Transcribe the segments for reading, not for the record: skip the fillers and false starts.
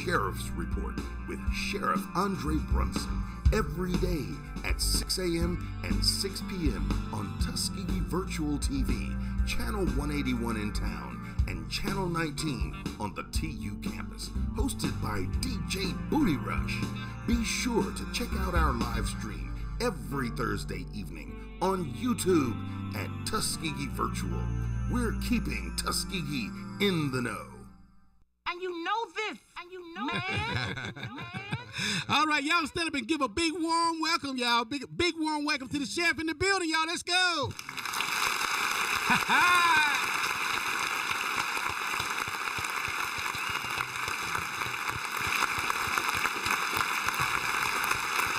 Sheriff's Report with Sheriff Andre Brunson every day at 6 a.m. and 6 p.m. on Tuskegee Virtual TV, Channel 181 in town, and Channel 19 on the TU campus, hosted by DJ Booty Rush. Be sure to check out our live stream every Thursday evening on YouTube at Tuskegee Virtual. We're keeping Tuskegee in the know. And you know this, and you know man. All right, y'all stand up and give a big warm welcome, y'all. Big warm welcome to the sheriff in the building, y'all. Let's go.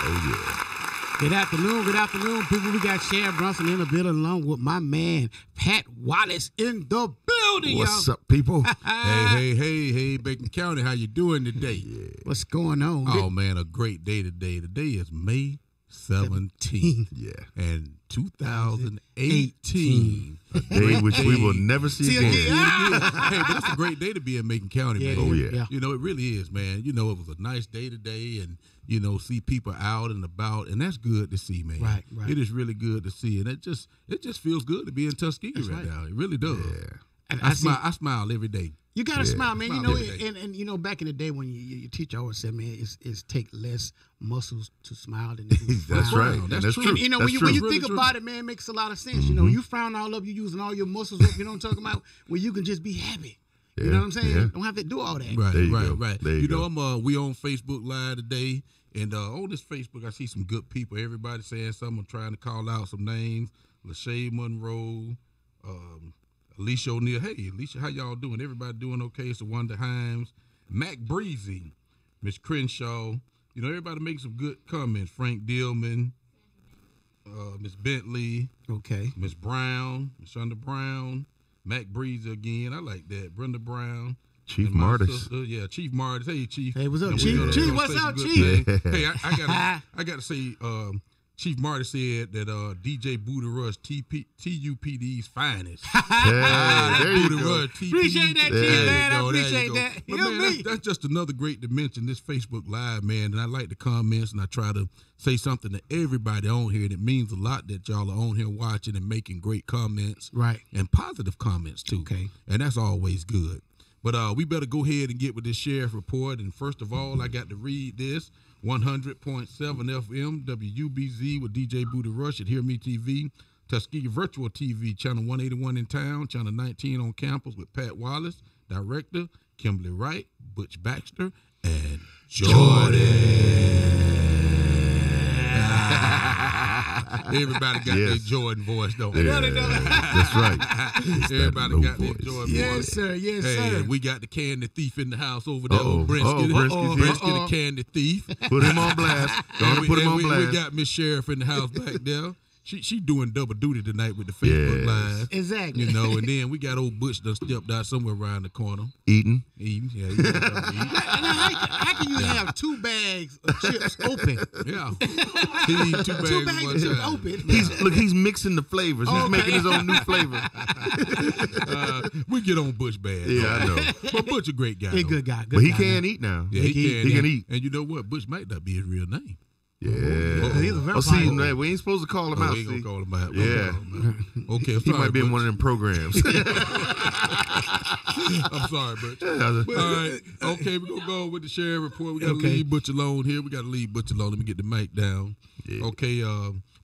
Oh, yeah. Good afternoon, people. We got Sheriff Brunson in the building along with my man, Pat Wallace, in the building, What's y'all. up, people? Hey, Bacon County, how you doing today? Yeah. What's going on? Oh, man, a great day today. Today is May 17th. Yeah. And 2018. A day which we will never see again. Hey, but it's a great day to be in Macon County, Yeah, man. Oh, yeah. You know, it really is, man. You know, it was a nice day today, and, you know, see people out and about, and that's good to see, man. Right. It is really good to see, and it just feels good to be in Tuskegee That's right right. now. It really does. Yeah. And I smile every day. You gotta smile, man. Smile You know, every day. and you know, back in the day when your teacher always said, man, it's take less muscles to smile than to That's frown. right. That's That's true. true. And, you know, That's when true. you Really think true. about it, man, it makes a lot of sense. You know, you frown all up, you using all your muscles up. You know what I'm talking about? When you can just be happy. You know what I'm saying? Yeah. Don't have to do all that. Right, There you right, go. right. There you go. know, we on Facebook Live today, and on this Facebook, I see some good people. Everybody saying something. I'm trying to call out some names. Lachey Monroe, Alicia O'Neal. Hey, Alicia, how y'all doing? Everybody doing okay? It's the Wanda Himes, Mac Breezy, Miss Crenshaw. You know, everybody making some good comments. Frank Dillman, Miss Bentley, Okay. Miss Brown, Miss Shonda Brown, Mac Breezy again. I like that. Brenda Brown. Chief And my Martis. sister, yeah, Chief Martis. Hey, Chief. Hey, what's up, And Chief? we're gonna- Chief, gonna what's say some up, good Chief? things. Hey, I got to say, Chief Martis said that DJ Booty Rush, TUPD's finest. Hey, there you Booty go. Rush, TP. Appreciate that, There Chief, you man. I There you appreciate go. that. But You man, me. that's just another great dimension, this Facebook Live, man. And I like the comments, and I try to say something to everybody on here. And it means a lot that y'all are on here watching and making great comments. Right. And positive comments, too. Okay. And that's always good. But we better go ahead and get with this sheriff report. And first of all, I got to read this. 100.7 FM, WUBZ with DJ Booty Rush at Hear Me TV. Tuskegee Virtual TV, Channel 181 in town, Channel 19 on campus with Pat Wallace, Director, Kimberly Wright, Butch Baxter, and Jordan. Everybody got their Jordan voice, don't they? Yeah, that's right. It's that Everybody low got their voice. Jordan Yes, voice. sir. Yes, Hey, sir. we got the candy thief in the house over there. Uh-oh. Brinsky, Brinsky's here. Brinsky the candy thief. Put him on blast. Don't put him on we blast. got Miss Sheriff in the house back there. She doing double duty tonight with the Facebook Yes. Live. Exactly. You know, and then we got old Butch done stepped out somewhere around the corner. Eating. Eating. Yeah, he got something to eat. How can you have 2 bags of chips open? Yeah. He eat 2 bags, 2 bags one of chips time. open. He's mixing the flavors. He's making his own new flavor. We get on Butch bad. Yeah, I know. But Butch a great guy. He a though. good guy. Good But he guy, can man. eat now. Yeah, He can eat. And you know what? Butch might not be his real name. Yeah. He's a vampire. Oh, see, man, we ain't supposed to call him out. We ain't gonna See? call him out. Yeah. Okay, He sorry, might be in Butch. one of them programs. I'm sorry, Butch. All right. Okay, we're going to go with the sheriff report. We got to leave Butch alone here. We got to leave Butch alone. Let me get the mic down. Yeah. Okay,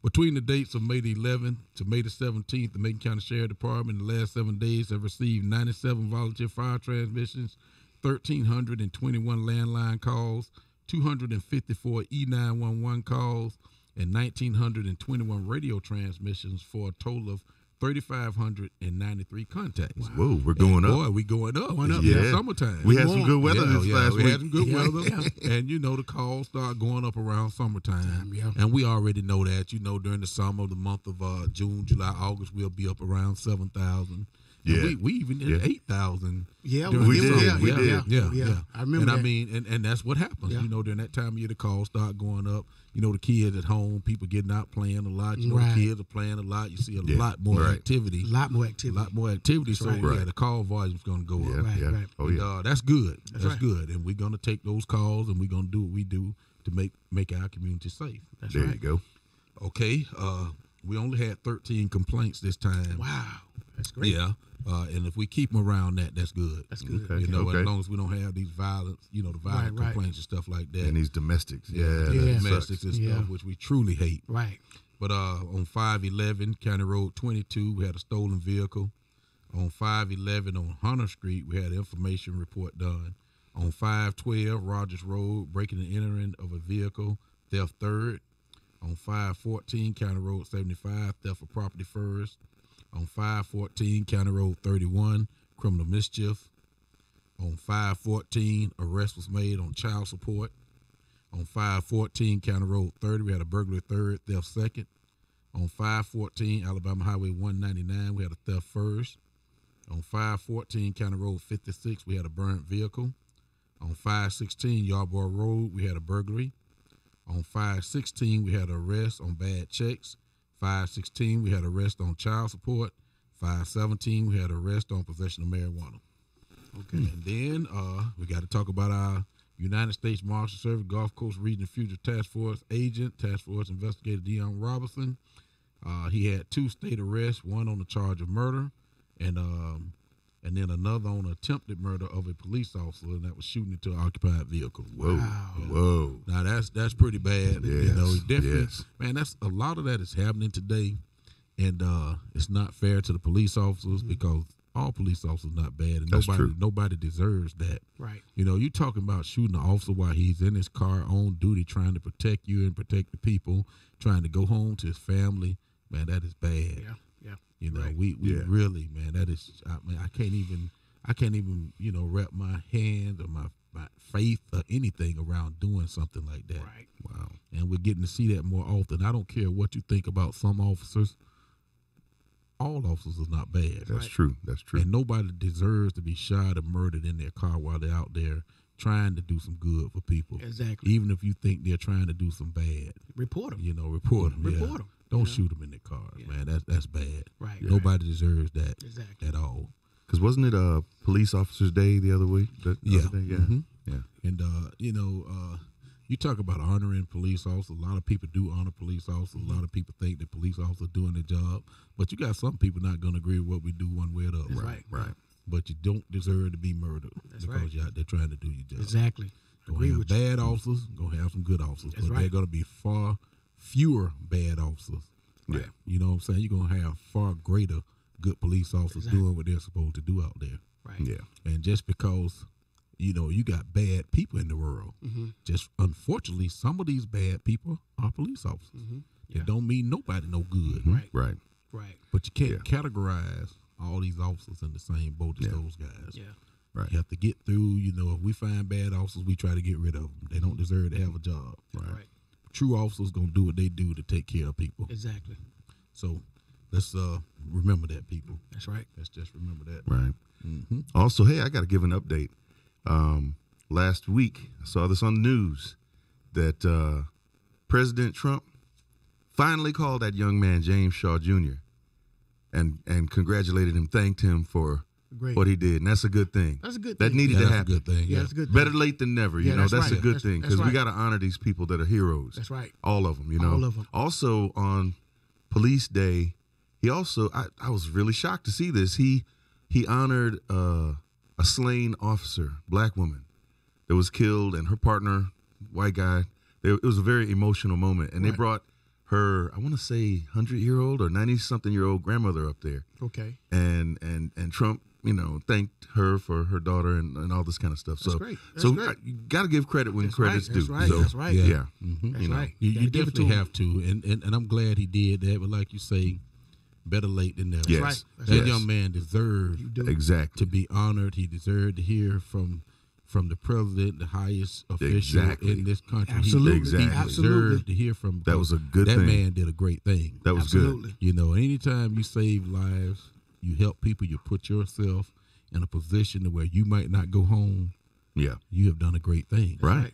between the dates of May the 11th to May the 17th, the Macon County Sheriff Department in the last 7 days have received 97 volunteer fire transmissions, 1,321 landline calls, 254 E911 calls, and 1,921 radio transmissions for a total of 3,593 contacts. Whoa, we're going up. Boy, we going up. Going up, It's yeah. summertime. We had some good weather this last we week. had some good Yeah, weather. yeah. And, you know, the calls start going up around summertime. Yeah. And we already know that. You know, during the summer, the month of June, July, August, we'll be up around 7,000. And we even did 8,000. Yeah, during the did. summer. We did. Yeah. I remember And that. I mean, and that's what happens. Yeah. You know, during that time of year, the calls start going up. You know, the kids at home, people getting out playing a lot. You know, Right. the kids are playing a lot. You see a lot more activity. A lot more activity. A lot more activity. So, right. yeah, the call volume's going to go up. Right. Oh, And, yeah. that's good. That's right. good. And we're going to take those calls and we're going to do what we do to make our community safe. That's There right. you go. Okay. We only had 13 complaints this time. Wow. That's great. Yeah. And if we keep them around that's good. That's good. Okay. You know, as long as we don't have these violence, the violent Right. complaints and stuff like that. And these domestics. Yeah. Domestics and Yeah. stuff, which we truly hate. Right. But on 511 County Road 22, we had a stolen vehicle. On 511 on Hunter Street, we had an information report done. On 512 Rogers Road, breaking and entering of a vehicle, theft third. On 514 County Road 75, theft of property first. On 514 County Road 31, criminal mischief. On 514, arrest was made on child support. On 514 County Road 30, we had a burglary third, theft second. On 514 Alabama Highway 199, we had a theft first. On 514 County Road 56, we had a burnt vehicle. On 516 Yarborough Road, we had a burglary. On 516, we had an arrest on bad checks. 516, we had arrest on child support. 517, we had arrest on possession of marijuana. Okay. And then we got to talk about our United States Marshal Service Gulf Coast Regional Fugitive Task Force agent, Task Force Investigator Dion Robinson. He had 2 state arrests, one on the charge of murder, and then another on attempted murder of a police officer, and that was shooting into an occupied vehicle. Whoa. Whoa. Now that's pretty bad. Yes, You know, definitely, yes. man. That's a lot of that is happening today, and it's not fair to the police officers because all police officers are not bad, and That's true. nobody deserves that. Right. You know, you talking about shooting an officer while he's in his car on duty, trying to protect you and protect the people, trying to go home to his family. Man, that is bad. Yeah. You know, Right. we really, man, that is. I mean, I can't even wrap my hands or my faith or anything around doing something like that. Right. Wow. And we're getting to see that more often. I don't care what you think about some officers. All officers are not bad. That's true. That's true. And nobody deserves to be shot or murdered in their car while they're out there trying to do some good for people. Exactly. Even if you think they're trying to do some bad. Report them. You know, report them. Report 'em, Don't you know? shoot them in their cars, man. That's bad. Right. Nobody deserves that Exactly. at all. Because wasn't it Police Officers Day the other week? The other day? Yeah. Mhm. Yeah. And you talk about honoring police officers. A lot of people do honor police officers. A lot of people think that police officers are doing their job, but you got some people not going to agree with what we do one way or the other. That's right. But you don't deserve to be murdered That's because right. you're out there trying to do your job. Exactly. Gonna Agree have with you. bad officers. Gonna have some good officers, That's but right. they're gonna be far fewer bad officers. Yeah. You know what I'm saying? You're gonna have far greater good police officers Exactly. doing what they're supposed to do out there. Right. Yeah. And just because, you got bad people in the world, just unfortunately, some of these bad people are police officers. Yeah. It don't mean nobody no good. Right. Right. Right. But you can't categorize all these officers in the same boat as Yeah. those guys. Yeah. Right. You have to get through, if we find bad officers, we try to get rid of them. They don't deserve to have a job. Right. True officers going to do what they do to take care of people. Exactly. So let's remember that, people. That's right. Let's just remember that. Right. Also, hey, I got to give an update. Last week, I saw this on the news that President Trump finally called that young man, James Shaw Jr., and congratulated him, thanked him for Great. what he did. And that's a good thing. That's a good That thing. needed Yeah, to that's a happen. good thing. Yeah, Yeah. that's a good. Better thing. late than never. Yeah, You know, that's that's a right. good That's- thing that's because we right. got to honor these people that are heroes. That's right. All of them, you know. All of 'em. Also on Police Day, he also I was really shocked to see this. He honored a slain officer, black woman, that was killed, and her partner, white guy. It was a very emotional moment, and they Right. brought her, I want to say, 100-year-old or 90-something-year-old grandmother up there, Okay. and Trump, thanked her for her daughter and all this kind of stuff. That's so, great. That's so great. you got to give credit when That's credit's right. That's due. right. So, That's right. Yeah. That's right. You Gotta give it definitely to 'em. have to. And I'm glad he did that. But like you say, better late than never. Yes. right. That's That right. young man deserved You do. Exactly. to be honored. He deserved to hear from the president, the highest official Exactly. in this country. Absolutely. Exactly. He Absolutely. deserved to hear from. That was a good that thing. man did a great thing. That was Absolutely. good. Anytime you save lives, you help people, you put yourself in a position to where you might not go home. Yeah. You have done a great thing. Right.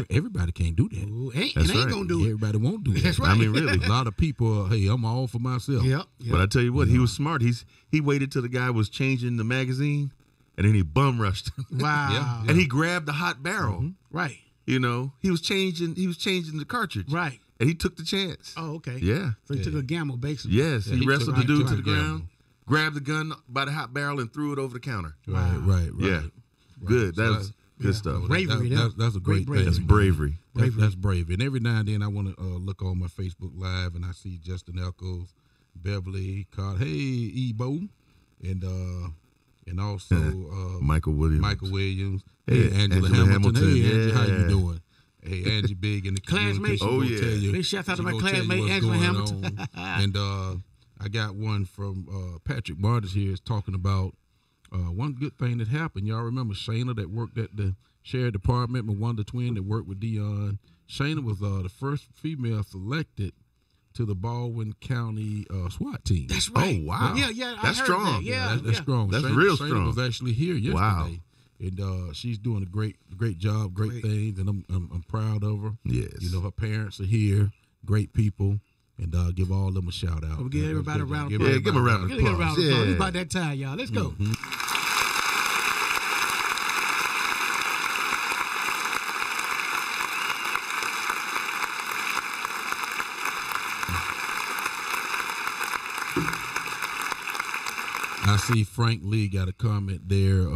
Everybody can't do that. Ooh, That's ain't right. gonna do it. Everybody won't do that. That's right. I mean, really. A lot of people, hey, I'm all for myself. Yep. But I tell you what, he was smart. He waited till the guy was changing the magazine, and then he bum rushed him. Wow. Yeah. And he grabbed the hot barrel. Right. You know, he was changing the cartridge. Right. And he took the chance. Oh, okay. Yeah. So he took a gamble, basically. Yes. Yeah, he he wrestled took- the dude took to the a gamble. ground, grabbed the gun by the hot barrel, and threw it over the counter. Right. Yeah. Good. So That's good stuff. Bravery, That's a great bravery. thing. That's bravery. That's bravery. And every now and then I want to look on my Facebook Live and I see Justin Eccles, Beverly, Carter, hey, Ebo, and also Michael Williams. Hey, Hey, Angela Angela Hamilton. Hey, Hamilton, Angie, how yeah. you doing? Hey, Angie Big in the Classmate. communication. Oh, She yeah. gonna tell you- Big shout out to she my gonna tell you classmate, what's Angela going Hamilton. on. And I got one from Patrick Martis here is talking about one good thing that happened. Y'all remember Shayna that worked at the sheriff department, my wonder twin that worked with Dion. Shayna was the first female selected to the Baldwin County SWAT team. That's right. Oh, wow. Yeah. I That's heard strong. That. Yeah. That's strong. That's Shayna, real Shayna strong. was actually here yesterday. Wow. And she's doing a great job, great things, and I'm proud of her. Yes. You know, her parents are here, great people, and give all of them a shout out. We'll give everybody a round of Yeah, give 'em a round of Give 'em a round of applause. applause. Yeah. It's about that time, y'all. Let's go. I see Frank Lee got a comment there.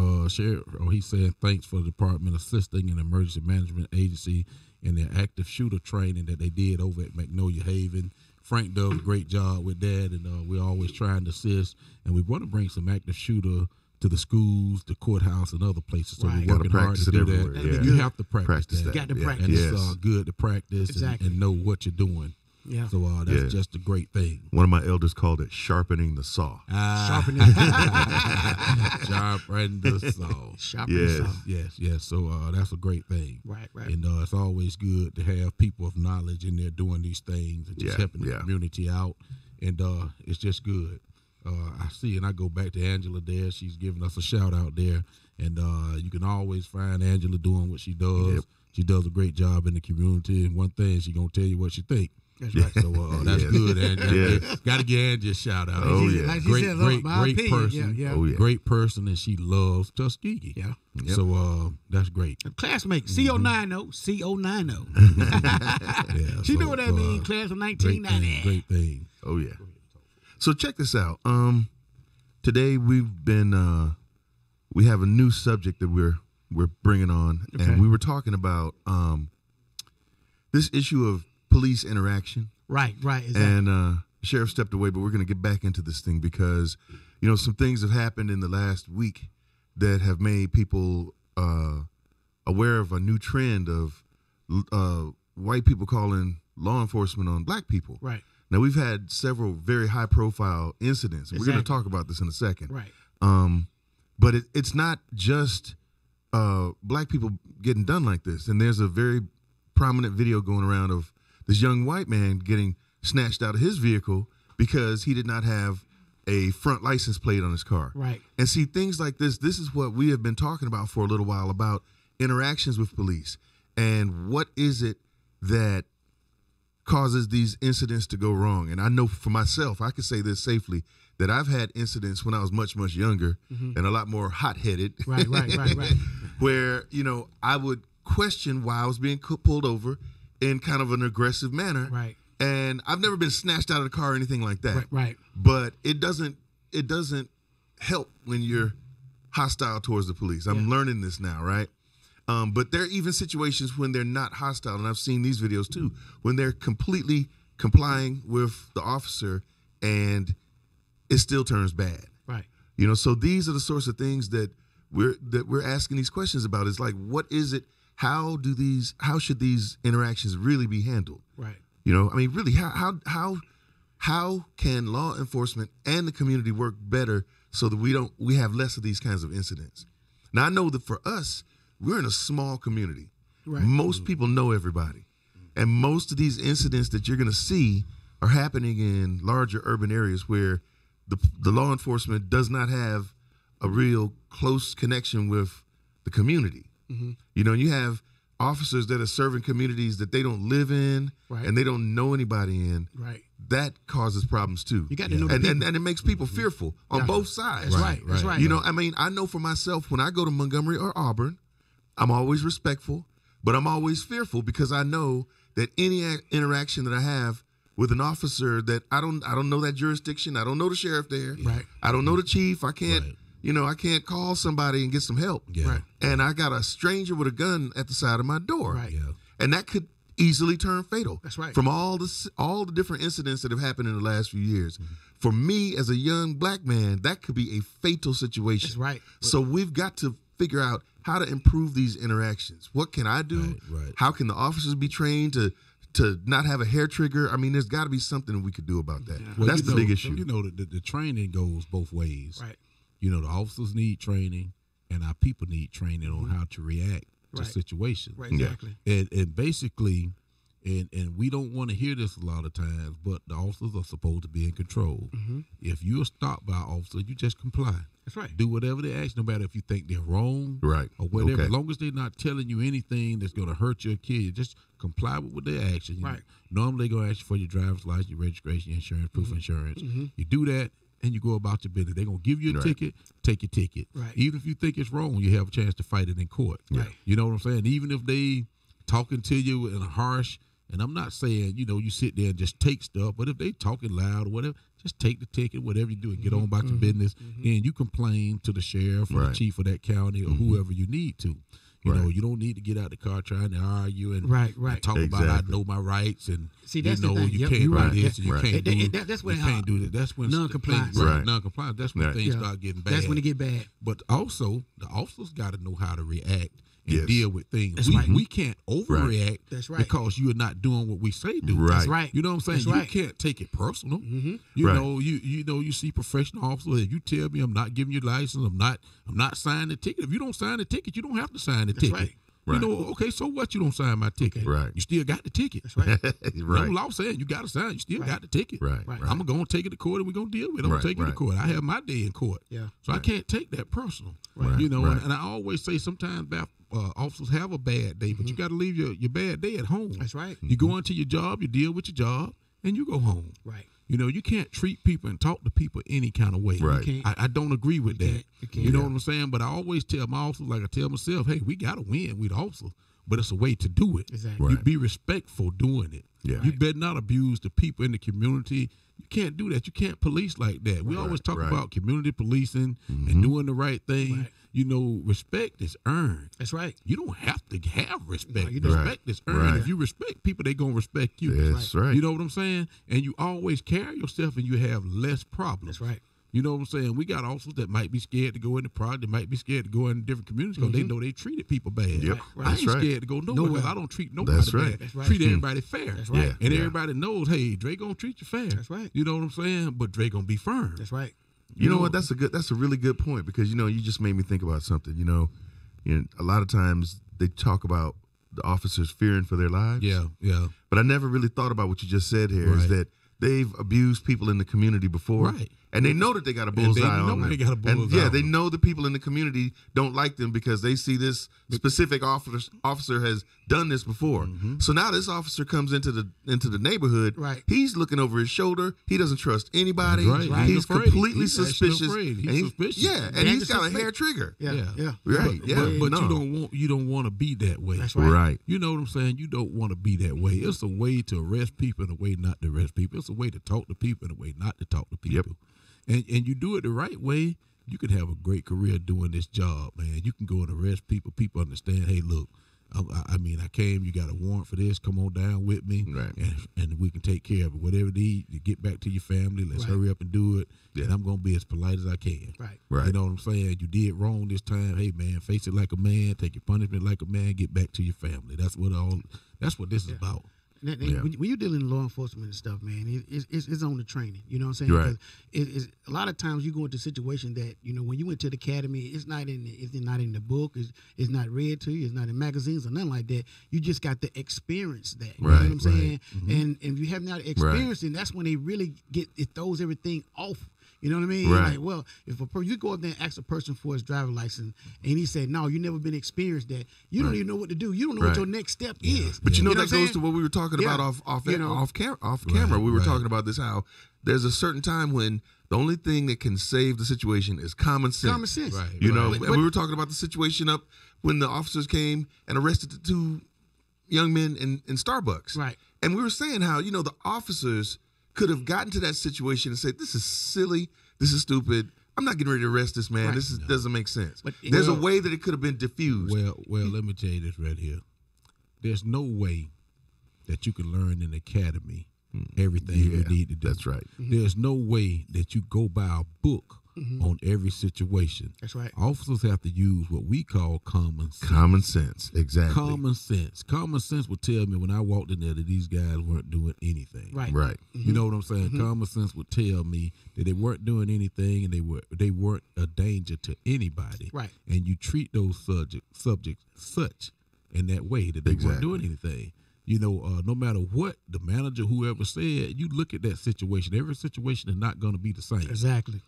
He's saying thanks for the department assisting an emergency management agency in their active shooter training that they did over at Magnolia Haven. Frank does a great job with that, and we're always trying to assist. And we want to bring some active shooter to the schools, the courthouse, and other places. So Right. we're Gotta working hard practice to it do everywhere, that. yeah. You have to practice that. Got to Yeah. practice. And Yes. it's good to practice Exactly. and know what you're doing. Yeah. So that's Yeah. just a great thing. One of my elders called it sharpening the saw. Sharpen Sharpen the saw. Sharpen Yes. the saw. Yes. So that's a great thing. Right. And it's always good to have people of knowledge in there doing these things and just Yeah, helping the yeah. community out. And it's just good. I see, and I go back to Angela there. She's giving us a shout out there. And you can always find Angela doing what she does. Yep. She does a great job in the community. And one thing, she's going to tell you what she think. That's right. So that's Yes. good. And Yes. got to give Angie a shout out. Oh, Like she- yeah. Like she Great, said, great, my great opinion. person. Yeah. Oh, yeah. Great person, and she loves Tuskegee. Yeah. Yep. So that's great. Classmate, CO90, CO90. Yeah, She so, know what that means, class of Great thing. 1990. Great thing. Oh yeah. So check this out. Today we've been we have a new subject that we're bringing on, Okay. and we were talking about this issue of police interaction. Right, exactly. And the sheriff stepped away, but we're going to get back into this thing because, you know, some things have happened in the last week that have made people aware of a new trend of white people calling law enforcement on black people. Right, Now, we've had several very high-profile incidents. We're going to Exactly. talk about this in a second. right. But it's not just black people getting done like this. And there's a very prominent video going around of this young white man getting snatched out of his vehicle because he did not have a front license plate on his car. Right. And see, things like this is what we have been talking about for a little while, about interactions with police. And what is it that causes these incidents to go wrong? And I know for myself, I can say this safely, that I've had incidents when I was much, much younger and a lot more hot-headed. Right. Where, you know, I would question why I was being pulled over in kind of an aggressive manner. Right. And I've never been snatched out of the car or anything like that. Right. But it doesn't help when you're hostile towards the police. I'm learning this now, right? But there are even situations when they're not hostile, and I've seen these videos too, when they're completely complying with the officer and it still turns bad. Right. You know, so these are the sorts of things that we're asking these questions about. It's like, what is it? How should these interactions really be handled? Right. You know, I mean, really, how can law enforcement and the community work better so that we have less of these kinds of incidents? Now, I know that for us, we're in a small community. Right. Most people know everybody. And most of these incidents that you're going to see are happening in larger urban areas where the law enforcement does not have a real close connection with the community. You know, you have officers that are serving communities that they don't live in Right. and they don't know anybody in. Right. That causes problems too. You got to know the and, people. and it makes people fearful on Yeah. both sides. That's right. That's right. You know, I mean, I know for myself, when I go to Montgomery or Auburn, I'm always respectful, but I'm always fearful because I know that any interaction that I have with an officer that I don't know that jurisdiction, I don't know the sheriff there, Right. I don't know the chief, I can't, Right. you know, I can't call somebody and get some help. Yeah. Right. And I got a stranger with a gun at the side of my door. Right. Yeah. And that could easily turn fatal. That's right. From all the different incidents that have happened in the last few years. Mm-hmm. For me as a young black man, that could be a fatal situation. That's right. So we've got to figure out how to improve these interactions. What can I do? Right. How can the officers be trained to not have a hair trigger? I mean, there's got to be something we could do about that. Yeah. Well, That's you the know, big issue. You know, the training goes both ways. Right. You know, the officers need training, and our people need training on how to react to Right. situations. Right. Yeah. Exactly. And basically, and we don't want to hear this a lot of times, but the officers are supposed to be in control. If you're stopped by an officer, you just comply. That's right. Do whatever they ask, no matter if you think they're wrong, Right. or whatever. Okay. As long as they're not telling you anything that's going to hurt your kid, just comply with what they're asking you. Right. Normally, they're going to ask you for your driver's license, your registration, your insurance, proof of insurance. You do that, and you go about your business. They're going to give you a Right. ticket, take your ticket. Right. Even if you think it's wrong, you have a chance to fight it in court. Right. You know what I'm saying? Even if they talking to you in a harsh, and I'm not saying, you know, you sit there and just take stuff, but if they talking loud or whatever, just take the ticket, whatever you do, and get on about your business. Then you complain to the sheriff or the Right. chief of that county or whoever you need to. You know, Right. you don't need to get out the car trying to argue and, Right, and right. talk about I Exactly. know my rights and See, that's the you know thing. you Yep, can't you're do right. this and you Right. can't do That's when you can't do that. That's when non-compliance. things- Right. non-compliance. That's when Right. things Yeah. start getting bad. That's when it get bad. But also, the officers got to know how to react and Yes. deal with things. That's we, right. we can't overreact That's right. because you are not doing what we say do. Right. That's right. You know what I'm saying? That's You right. can't take it personal. You Right. know, you know, you see professional officers. If you tell me I'm not giving you license, I'm not signing the ticket. If you don't sign the ticket, you don't have to sign the ticket. right. Right. You know, okay, so what? You don't sign my ticket. Right. You still got the ticket. That's right. No Right. law saying you got to sign. You still Right. got the ticket. Right. Right. I'm gonna take it to court and we're gonna deal with it. I'm Right, gonna take it to right. court. I have my day in court. Yeah. So I can't take that personal. Right, You know, right. and I always say sometimes officers have a bad day, but you got to leave your bad day at home. That's right. You go into your job, you deal with your job, and you go home. Right. You know, you can't treat people and talk to people any kind of way. Right. You I don't agree with You that. can't. You can't. You know what I'm saying? But I always tell my officers, like I tell myself, hey, we got to win. We the officers. But it's a way to do it. Exactly. You Right. be respectful doing it. Yeah. You better not abuse the people in the community. You can't do that. You can't police like that. We always talk right. about community policing and doing the right thing. Right. You know, respect is earned. That's right. You don't have to have respect. No, you don't. Respect is earned. Right. If you respect people, they gonna respect you. That's right. You know what I'm saying? And you always carry yourself, and you have less problems. That's right. You know what I'm saying? We got officers that might be scared to go in the project, they might be scared to go in different communities because they know they treated people bad. Yep. I That's ain't right. scared to go nowhere because Nowhere. I don't treat nobody That's bad. right. That's right. Treat everybody fair. That's right. Yeah. And Yeah. everybody knows, hey, Dre gonna treat you fair. That's right. You know what I'm saying? But Dre gonna be firm. That's right. You know what? That's a really good point because you know you just made me think about something. You know, a lot of times they talk about the officers fearing for their lives. Yeah, yeah. But I never really thought about what you just said here is Right. that they've abused people in the community before. Right. And they know that they got a And they bullseye know on them. they got a And bullseye yeah, on they them. know the people in the community don't like them because they see this specific officer has done this before. So now this officer comes into the neighborhood. Right. He's looking over his shoulder. He doesn't trust anybody. That's right. He's He's afraid. completely He's actually suspicious. afraid. He's And suspicious. Yeah, and Very he's got a suspect. hair trigger. Yeah. Yeah. Yeah. Right. But, Yeah. but no. you don't want to be that way. That's right. Right. You know what I'm saying? You don't want to be that way. It's a way to arrest people and a way not to arrest people. It's a way to talk to people and a way not to talk to people. Yep. And you do it the right way, you can have a great career doing this job, man. You can go and arrest people. People understand, hey, look, I mean, I came, you got a warrant for this, come on down with me, Right. and we can take care of it. Whatever you need to get back to your family, let's Right. hurry up and do it. Yeah. And I'm going to be as polite as I can. Right. Right. You know what I'm saying? You did wrong this time. Hey, man, face it like a man. Take your punishment like a man. Get back to your family. That's what this is about. Yeah. When you're dealing in law enforcement and stuff, man, it's on the training. You know what I'm saying? Right. Because a lot of times you go into a situation that, you know, when you went to the academy, it's not in the book, it's not read to you, it's not in magazines or nothing like that. You just got to experience that. You know Right, what I'm saying? right. And if you have not experienced it, that's when it really it throws everything off. You know what I mean? Right. Like, well, if you go up there and ask a person for his driver's license, and he said, "No, you never been experienced that," you don't even know what to do. You don't know what your next step is. But you know, that what I'm goes saying? to what we were talking about off camera. We were talking about this, how there's a certain time when the only thing that can save the situation is common sense. Common sense. Right. You know, But- and we were talking about the situation up when the officers came and arrested the 2 young men in Starbucks. Right. And we were saying how, you know, the officers could have gotten to that situation and said, "This is silly. This is stupid. I'm not getting ready to arrest this man. Right. This doesn't make sense." But- There's a way that it could have been diffused. Well, let me tell you this right here. There's no way that you can learn in the academy everything you need to do. That's right. There's no way that you go by a book on every situation. That's right. Officers have to use what we call common sense. Common sense. Exactly. Common sense. Common sense would tell me when I walked in there that these guys weren't doing anything. Right. Right. You know what I'm saying? Common sense would tell me that they weren't doing anything and they weren't a danger to anybody. Right. And you treat those subjects such in that way that they weren't Exactly. doing anything. You know, no matter what the manager, whoever said, you look at that situation. Every situation is not going to be the same. Exactly.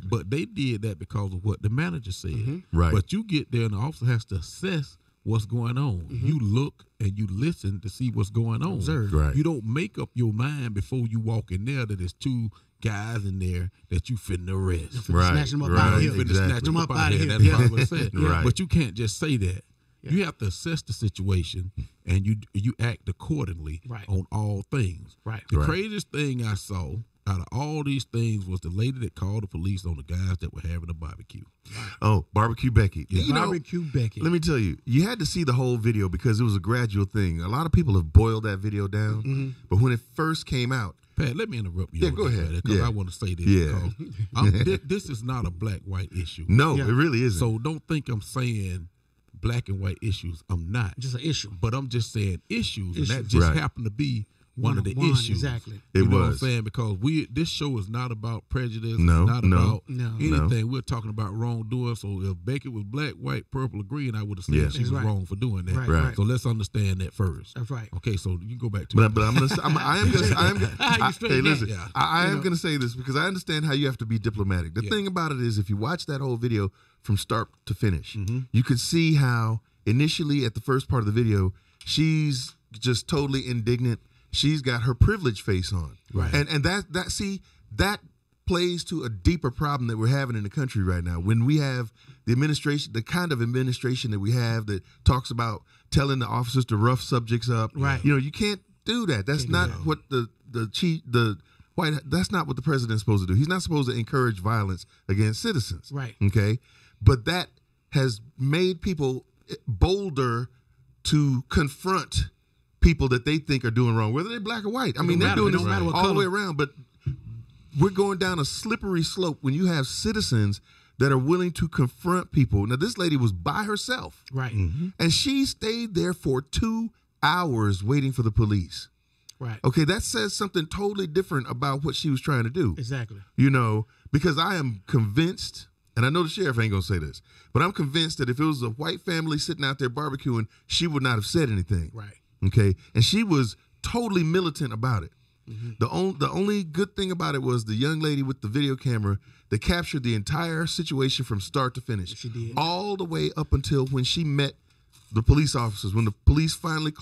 But they did that because of what the manager said. Right. But you get there and the officer has to assess what's going on. You look and you listen to see what's going on. Observe. Right. You don't make up your mind before you walk in there that there's 2 guys in there that you finna arrest. Right. Snatch them up Right. out of here. You finna Exactly. snatch them up Them out of here. Yeah. That's what I was saying. Right. But you can't just say that. You have to assess the situation and you act accordingly Right. on all things. Right. The Right. craziest thing I saw out of all these things was the lady that called the police on the guys that were having a barbecue. Oh, Barbecue Becky. You know, Barbecue Becky. let me tell you, you had to see the whole video because it was a gradual thing. A lot of people have boiled that video down, but when it first came out, Pat, let me interrupt you. Yeah, on go this, ahead. Because Yeah. I want to say this. Yeah. Because this is not a black-white issue. no, Yeah. it really isn't. So don't think I'm saying black and white issues. I'm not. Just an issue. But I'm just saying issues, and that Issues. just Right. happened to be one of the One, issues. exactly. It You know what I'm was. saying? Because this show is not about prejudice. No, it's not no, about no. anything. We're talking about wrongdoing. So if Becky was black, white, purple, or green, I would have said Yeah. she was Right. wrong for doing that. Right, right. So let's understand that first. That's right. Okay, so you go back to But I'm gonna. I am gonna. You straight Hey, back. listen. Yeah. I You am know. gonna say this because I understand how you have to be diplomatic. The Yeah. thing about it is, if you watch that whole video from start to finish, you could see how initially at the first part of the video, she's just totally indignant. She's got her privilege face on, Right. And that plays to a deeper problem that we're having in the country right now. When we have the administration, the kind of administration that we have that talks about telling the officers to rough subjects up, Right. You know, you can't do that. That's not what the that's not what the president's supposed to do. He's not supposed to encourage violence against citizens. Right. Okay. But that has made people bolder to confront people that they think are doing wrong, whether they're black or white. I mean, they're matter. doing It this don't matter what all the color. way around. But we're going down a slippery slope when you have citizens that are willing to confront people. Now, this lady was by herself, Right. and she stayed there for 2 hours waiting for the police. Right. Okay, that says something totally different about what she was trying to do. Exactly. You know, because I am convinced, and I know the sheriff ain't gonna say this, but I'm convinced that if it was a white family sitting out there barbecuing, she would not have said anything. Right. Okay, and she was totally militant about it. The only good thing about it was the young lady with the video camera that captured the entire situation from start to finish. She did. All the way up until when she met the police officers. When the police finally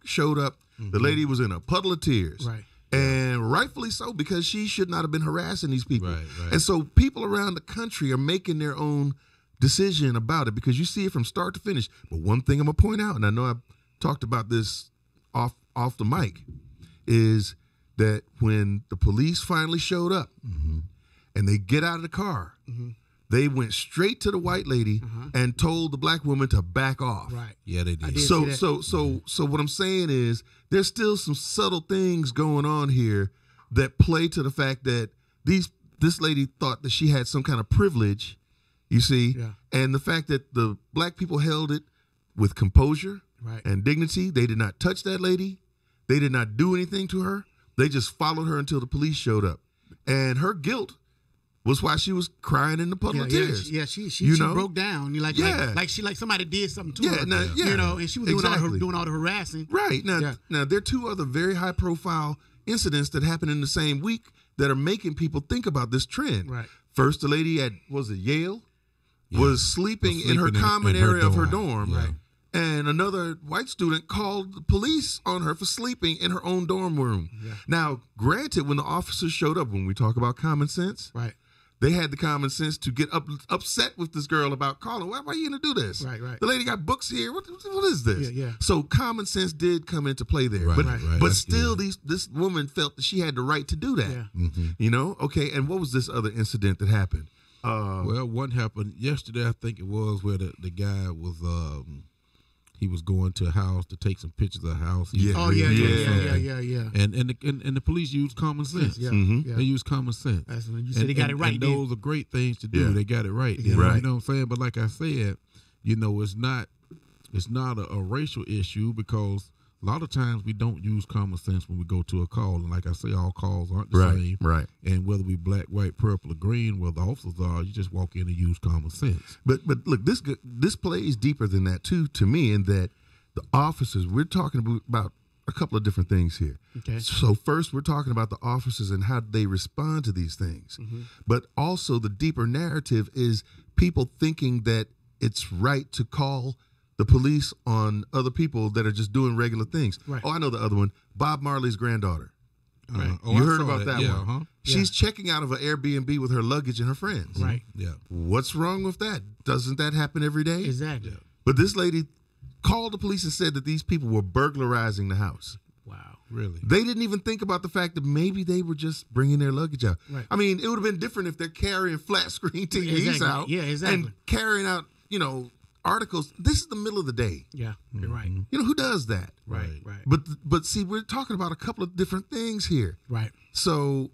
showed up, the lady was in a puddle of tears. Right. And rightfully so, because she should not have been harassing these people. Right, right. And so people around the country are making their own decision about it because you see it from start to finish. But one thing I'm going to point out, and I know I've talked about this off the mic, is that when the police finally showed up and they get out of the car, they went straight to the white lady and told the black woman to back off. Right. Yeah, they did. did. So see that. so what I'm saying is there's still some subtle things going on here that play to the fact that this lady thought that she had some kind of privilege, you see, Yeah. and the fact that the black people held it with composure Right. and dignity. They did not touch that lady. They did not do anything to her. They just followed her until the police showed up. And her guilt was why she was crying in the puddle of tears. She You she know? broke down. You Yeah. like somebody did something to Yeah, her. now- yeah. You know, and she was doing Exactly. all the harassing. Right. Now, Yeah. now there are 2 other very high profile incidents that happened in the same week that are making people think about this trend. Right. First, the lady at Yale Yeah. was sleeping in her common in her area of her dorm. dorm. Right. And another white student called the police on her for sleeping in her own dorm room. Yeah. Now, granted, when the officers showed up, when we talk about common sense, Right. they had the common sense to get upset with this girl about calling. Why are you going to do this? Right, right. The lady got books here. What is this? Yeah, yeah. So common sense did come into play there. Right, but right. but That's still, good. this woman felt that she had the right to do that. Yeah. You know? Okay, and what was this other incident that happened? Well, one happened yesterday, I think it was, where the guy was he was going to a house to take some pictures of the house. He Yeah. was Oh yeah, reading yeah, something. yeah. And the police used common sense. Yeah, Mhm. yeah. They used common sense. That's when you said they got it right. And then. those are great things to do. Yeah. They got it right. Yeah. Then, Right. You know what I'm saying? But like I said, you know, it's not a racial issue because a lot of times we don't use common sense when we go to a call. And like I say, all calls aren't the same. Right. And whether we black, white, purple, or green, where the officers are, you just walk in and use common sense. But look, this plays deeper than that too, to me, in that the officers. We're talking about a couple of different things here. Okay. So first, we're talking about the officers and how they respond to these things. Mm-hmm. But also, the deeper narrative is people thinking that it's right to call the police on other people that are just doing regular things. Right. Oh, I know the other one. Bob Marley's granddaughter. Right. Oh, You I heard saw about that Yeah, one. huh? She's checking out of an Airbnb with her luggage and her friends. Right. Yeah. What's wrong with that? Doesn't that happen every day? Exactly. But this lady called the police and said that these people were burglarizing the house. Wow. Really? They didn't even think about the fact that maybe they were just bringing their luggage out. Right. I mean, it would have been different if they're carrying flat screen TVs Exactly. out. Yeah, exactly. And carrying out, articles. This is the middle of the day. Yeah. You're right. Who does that? Right. Right. But see, we're talking about a couple of different things here. Right. So,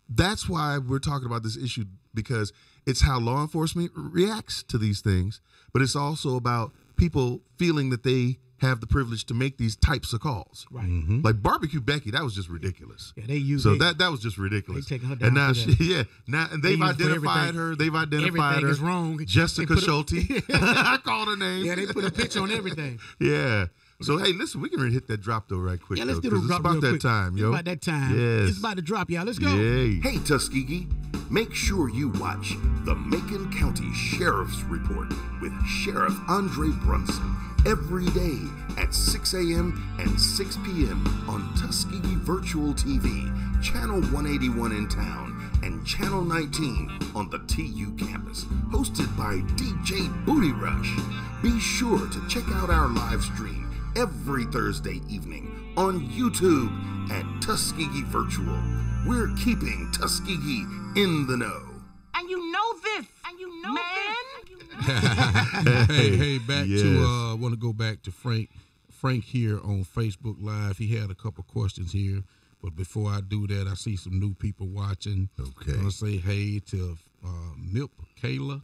that's why we're talking about this issue, because it's how law enforcement reacts to these things, but it's also about people feeling that they have the privilege to make these types of calls. Right. Like Barbecue Becky, that was just ridiculous. Yeah, they use So it. that was just ridiculous. They taking her And down now for and they've They use it for identified everything. her. They've identified Everything her. is wrong. Jessica They put Schulte. I called her name. Yeah, they put a picture on everything. Yeah. So hey, listen, we can hit that drop though right quick. Yeah, let's though, do the 'cause drop It's about real that quick. time, yo. It's about that time. Yes. It's about to drop, y'all. Let's go. Yay. Hey, Tuskegee, make sure you watch the Macon County Sheriff's Report with Sheriff Andre Brunson every day at 6 a.m. and 6 p.m. on Tuskegee Virtual TV, Channel 181 in town, and Channel 19 on the TU campus, hosted by DJ Booty Rush. Be sure to check out our live stream every Thursday evening on YouTube at Tuskegee Virtual. We're keeping Tuskegee in the know. And you know this. And you know this. hey, back Yes. to want to go back to Frank. Frank here on Facebook Live. He had a couple questions here, but before I do that, I see some new people watching. Okay. I'm gonna say hey to Milp Kayla,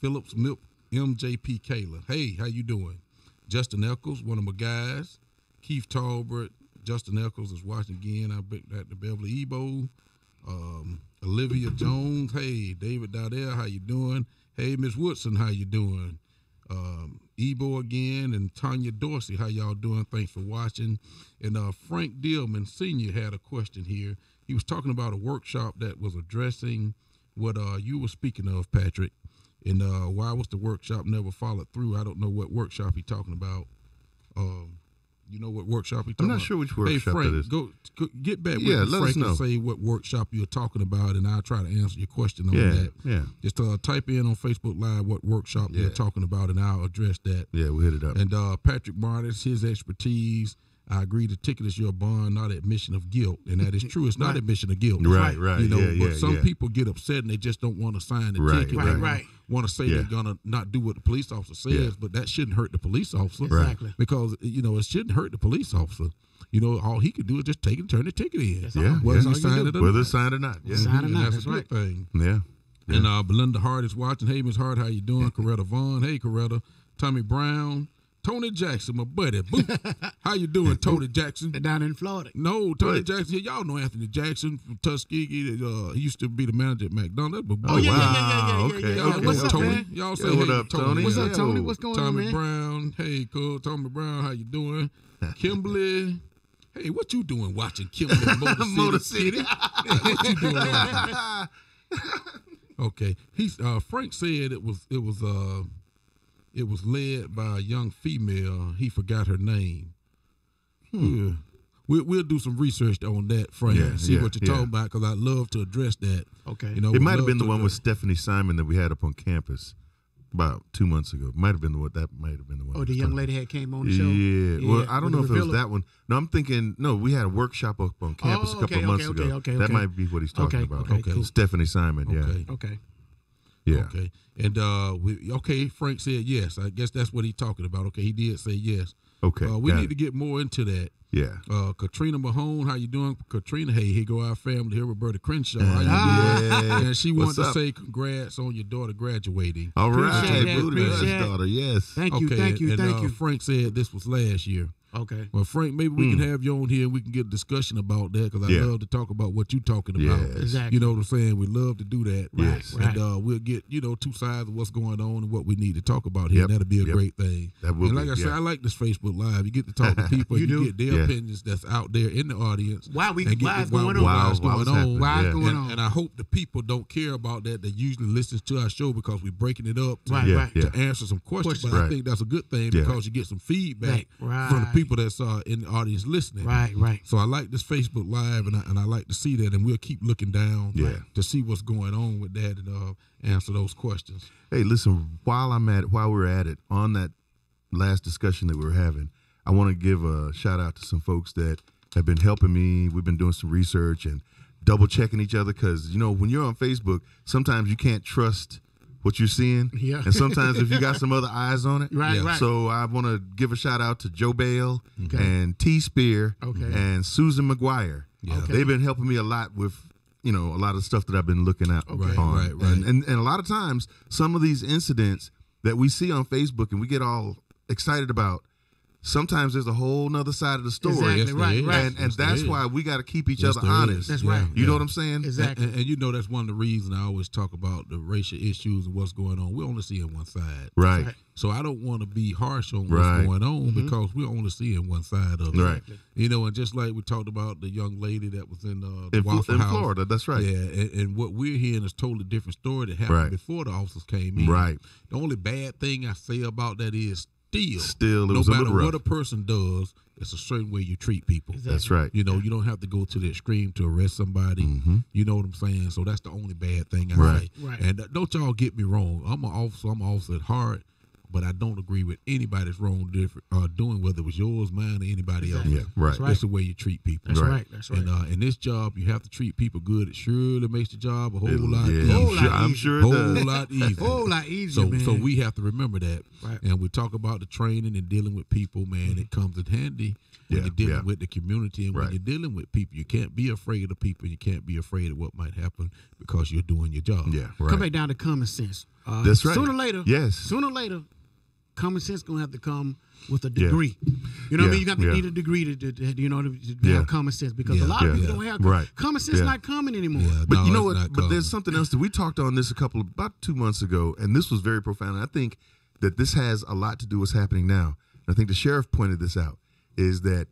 Phillips Milp MJP Kayla. Hey, how you doing? Justin Eccles, one of my guys. Keith Talbert. Justin Eccles is watching again. I bet at the Beverly Ebo. Olivia Jones. Hey, David Dowdell, how you doing? Hey, Miss Woodson, how you doing? Ebo again, and Tanya Dorsey, how y'all doing? Thanks for watching. And Frank Dillman Sr. had a question here. He was talking about a workshop that was addressing what you were speaking of, Patrick. And why was the workshop never followed through? I don't know what workshop he's talking about. You know what workshop he's talking about? I'm not sure which workshop Hey, Frank, that is. go get back with Yeah, me, let us Frank, and know. say what workshop you're talking about, and I'll try to answer your question on Yeah, that. yeah. Just type in on Facebook Live what workshop Yeah. you're talking about, and I'll address that. Yeah, we'll hit it up. And Patrick Martis, his expertise. I agree the ticket is your bond, not admission of guilt. And that is true. It's not Right. admission of guilt. Right, right. You know, Yeah, but yeah, some yeah. people get upset and they just don't want to sign the Right, ticket. right. They Right. want to say Yeah. they're going to not do what the police officer says, Yeah. but that shouldn't hurt the police officer. Exactly. Because, it shouldn't hurt the police officer. All he could do is just take it and turn the ticket in. That's Yeah, all. Whether That's he all you signed do. it or Whether not. it's signed or not. Yeah. Sign it And not, that's that's a good right. thing. Yeah. And Belinda Hart is watching. Hey, Miss Hart, how you doing? Coretta Vaughn. Hey, Coretta. Tommy Brown. Tony Jackson, my buddy. Boo. How you doing, Tony Jackson? They're down in Florida. No, Tony Right. Jackson. Y'all know Anthony Jackson from Tuskegee. He used to be the manager at McDonald's. But Oh, yeah, wow. yeah, yeah. Okay, Yeah. okay, What's up, Tony. man? Y'all say Yeah, what hey, up, Tony? What's up, Yo. Tony? What's going on, Tommy man? Brown. Hey, cool. Tommy Brown, how you doing? Kimberly Hey, what you doing watching Killing in Motor City? Hey, what you doing watching? Okay, Frank said it was led by a young female. He forgot her name. Yeah. We'll do some research on that, Frank, and see what you're talking about, because I'd love to address that. Okay. You know, It might have been the one with Stephanie Simon that we had up on campus about 2 months ago. Might have been the one. That might have been the one. Oh, the young lady had came on the show. Yeah. Well, I don't know if it was Revilla? that one. No, I'm thinking. No, we had a workshop up on campus a couple months ago. That might be what he's talking about. Okay, cool. Stephanie Simon. Yeah. Okay. Yeah. Okay. And Frank said yes. I guess that's what he's talking about. Okay, he did say yes. Okay. We need to get more into that. Yeah. Katrina Mahone, how you doing? Katrina, hey, here go our family here, Roberta Crenshaw. How you doing? And she wanted to say congrats on your daughter graduating. All right, Booty Appreciate that. daughter. Yes. Thank you. Frank said this was last year. Okay. Well, Frank, maybe we can have you on here and we can get a discussion about that, because I love to talk about what you're talking about. Yes. Exactly. You know what I'm saying? We love to do that. Yes. And we'll get, two sides of what's going on and what we need to talk about here. Yep. And that'll be a great thing. That will and like be, I said, I like this Facebook Live. You get to talk to people and you get their opinions that's out there in the audience. Why going on. Why's going on. And I hope the people don't care about that. They usually listen to our show because we're breaking it up to answer some questions. But I think that's a good thing because you get some feedback from the people that's in the audience listening. Right. So I like this Facebook Live, and I like to see that, and we'll keep looking down to see what's going on with that and answer those questions. Hey, listen, while we're at it, on that last discussion that we were having, I want to give a shout out to some folks that have been helping me. We've been doing some research and double checking each other, because when you're on Facebook, sometimes you can't trust what you're seeing. Yeah. And sometimes if you got some other eyes on it. Right. So I want to give a shout out to Joe Bale and T Spear and Susan McGuire. Yeah. Okay. They've been helping me a lot with, a lot of stuff that I've been looking at on. Right. And a lot of times, some of these incidents that we see on Facebook and we get all excited about, sometimes there's a whole nother side of the story. Exactly. Right. And that's why we got to keep each other honest. That's right. You know what I'm saying? Exactly. And that's one of the reasons I always talk about the racial issues and what's going on. We're only seeing one side. Right. So I don't want to be harsh on what's going on because we're only seeing one side of it. Right. And just like we talked about the young lady that was in the Waffle House. Florida, that's right. Yeah, and what we're hearing is a totally different story that happened before the officers came in. Right. The only bad thing I say about that is Still, it was no a matter little rough. what a person does, it's a certain way you treat people. Exactly. That's right. You don't have to go to the extreme to arrest somebody. Mm-hmm. You know what I'm saying? So that's the only bad thing I say. Right. And don't y'all get me wrong. I'm an officer at heart, but I don't agree with anybody's doing, whether it was yours, mine, or anybody else. Yeah, right. That's the way you treat people. That's right. That's right. And in this job, you have to treat people good. It surely makes the job a whole lot yeah, easier. I'm sure it does. Whole lot easier, So we have to remember that. Right. And we talk about the training and dealing with people, man. It comes in handy when you're dealing with the community and when you're dealing with people. You can't be afraid of people. You can't be afraid of what might happen because you're doing your job. Yeah, right. Come back down to common sense. That's right. Sooner or later, common sense gonna have to come with a degree. You know what I mean? You got to need a degree to have common sense, because a lot of people don't have common sense. Not common anymore. Yeah, But no, you know it's what? not But there's common. something else that we talked on this about 2 months ago, and this was very profound. And I think that this has a lot to do with what's happening now. And I think the sheriff pointed this out, is that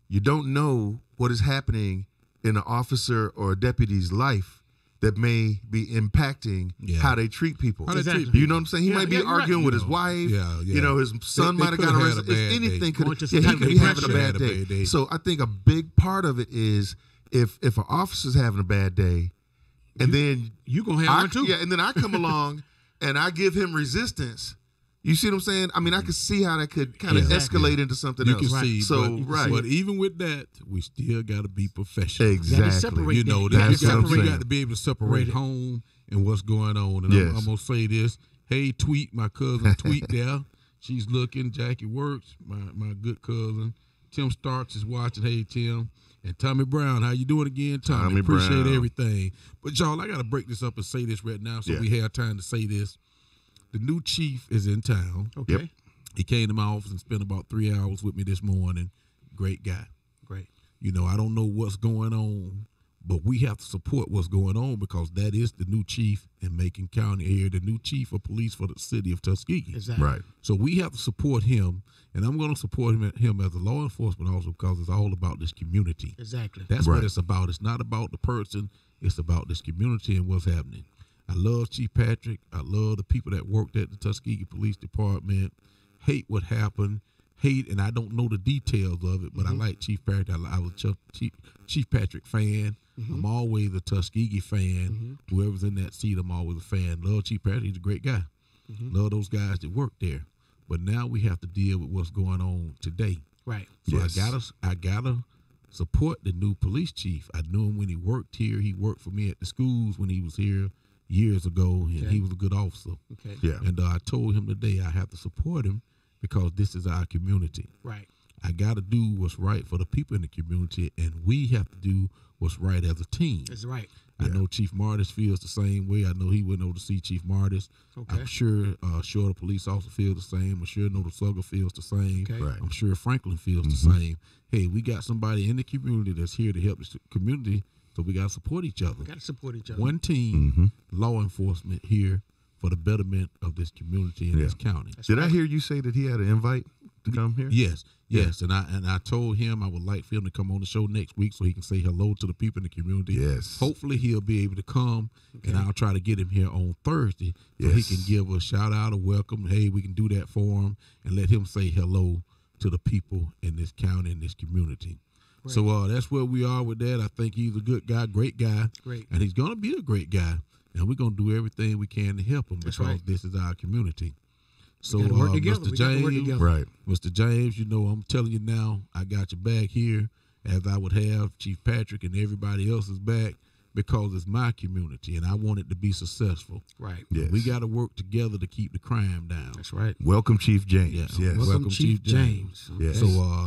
you don't know what is happening in an officer or a deputy's life that may be impacting how they treat people. How they treat You know what I'm saying? He might be arguing with his wife. Yeah. His son might have got arrested. Anything could. He He could be having a depression. bad day. So I think a big part of it is if an officer's having a bad day, and then You gonna have one too. and then I come along and I give him resistance. You see what I'm saying? I mean, I could see how that could kind of escalate into something You else. can see, So but even with that, we still got to be professional. Exactly. separate You know, that. that's You gotta what separate you got to be able to separate home and what's going on. And Yes. I'm gonna say this. Hey, Tweet, my cousin Tweet there. She's looking. Jackie Works, my good cousin. Tim Starks is watching. Hey, Tim. And Tommy Brown, how you doing again, Tommy? Tommy Appreciate Brown. everything. But y'all, I got to break this up and say this right now so we have time to say this. The new chief is in town. Okay. Yep. He came to my office and spent about 3 hours with me this morning. Great guy. Great. I don't know what's going on, But we have to support what's going on because that is the new chief in Macon County here, the new chief of police for the city of Tuskegee. Exactly. Right. So we have to support him, and I'm going to support him as a law enforcement officer because it's all about this community. Exactly. That's Right. what it's about. It's not about the person. It's about this community and what's happening. I love Chief Patrick. I love the people that worked at the Tuskegee Police Department. Hate what happened. Hate, and I don't know the details of it, but I like Chief Patrick. I was a Chief Patrick fan. I'm always a Tuskegee fan. Whoever's in that seat, I'm always a fan. Love Chief Patrick. He's a great guy. Love those guys that work there. But now we have to deal with what's going on today. Right. So Yes. I gotta support the new police chief. I knew him when he worked here. He worked for me at the schools when he was here years ago, and he was a good officer. Okay. Yeah. And I told him today I have to support him because this is our community. Right. I got to do what's right for the people in the community, and we have to do what's right as a team. That's right. I know Chief Martis feels the same way. I know he went over to see Chief Martis. Okay. I'm sure the police officer feels the same. I'm sure the Sugar feels the same. Okay. Right. I'm sure Franklin feels the same. Hey, we got somebody in the community that's here to help the community, so we got to support each other. Got to support each other. One team, law enforcement here for the betterment of this community and this county. Did I hear you say that he had an invite to come here? Yes, and I told him I would like for him to come on the show next week so he can say hello to the people in the community. Yes. Hopefully he'll be able to come, and I'll try to get him here on Thursday so he Yes. can give a shout out, a welcome. Hey, we can do that for him, and let him say hello to the people in this county and this community. Right. So that's where we are with that. I think he's a good guy, great guy, Great. and he's gonna be a great guy. And we're gonna do everything we can to help him That's because right. this is our community. So, gotta work together. Mr. We gotta work James, together. Right. Mr. James, you know, I'm telling you now, I got your back here, as I would have Chief Patrick and everybody else's back, because it's my community and I want it to be successful. Right. Yes. We got to work together to keep the crime down. That's right. Welcome, Chief James. Yeah. Yes. Welcome, Chief James. Yes. So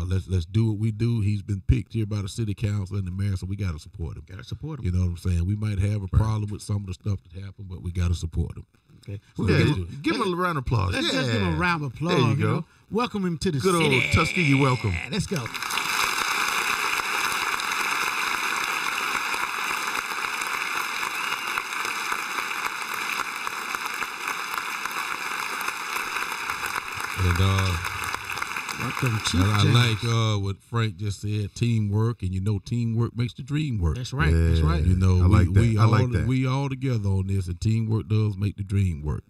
let's do what we do. He's been picked here by the city council and the mayor, so we got to support him. Got to support him. You know what I'm saying? We might have a problem with some of the stuff that happened, but we got to support him. Okay. So Yeah, let's do it. give him a round of applause. Let's yeah. just give him a round of applause. There you go. know? Welcome him to the Good city. old Tuskegee welcome. Yeah, let's go. And Welcome, Chief I James. like what Frank just said, teamwork, and you know teamwork makes the dream work. That's right. That's right. You know, I like that. we I all, like that. We all together on this, and teamwork does make the dream work.